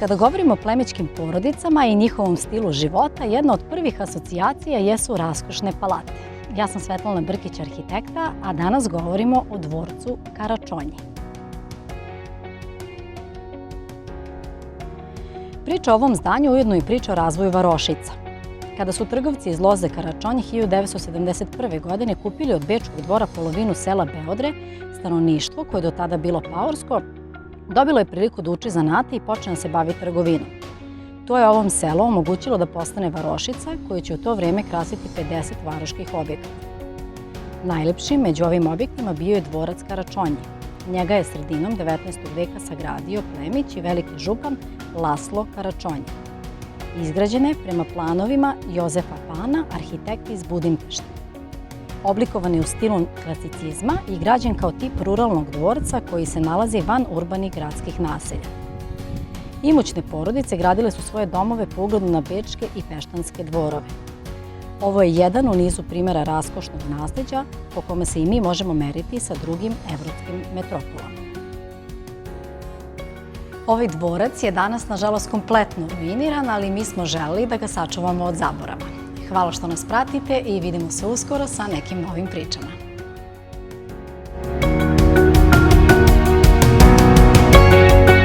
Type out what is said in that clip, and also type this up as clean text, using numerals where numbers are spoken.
Kada govorimo o plemićkim porodicama i njihovom stilu života, jedna od prvih asocijacija jesu raskošne palate. Ja sam Svetlana Brkić, arhitekta, a danas govorimo o dvorcu Karačonji. Priča o ovom zdanju ujedno i priča o razvoju varošica. Kada su trgovci iz loze Karačonje 1971. godine kupili od Bečkog dvora polovinu sela Beodre, stanovništvo, koje je do tada bilo paorsko, dobilo je priliku da uči zanate i počne da se bavi trgovinom. To je ovom selu omogućilo da postane varošica koju će u to vreme krasiti 50 varoških objekata. Najlepši među ovim objektima bio je dvorac Karačonje. Njega je sredinom 19. veka sagradio plemić i veliki župan Laslo Karačonje. Izgrađen je prema planovima Jozefa Pana, arhitekta iz Budimpešte. Oblikovan je u stilu klasicizma i građen kao tip ruralnog dvorca koji se nalazi van urbanih gradskih naselja. Imućne porodice gradile su svoje domove po ugledu na bečke i peštanske dvorove. Ovo je jedan u nizu primjera raskošnog nasleđa po kome se i mi možemo meriti sa drugim evropskim metropolama. Ovaj dvorac je danas, nažalost, kompletno ruiniran, ali mi smo želeli da ga sačuvamo od zaborava. Hvala što nas pratite i vidimo se uskoro sa nekim novim pričama.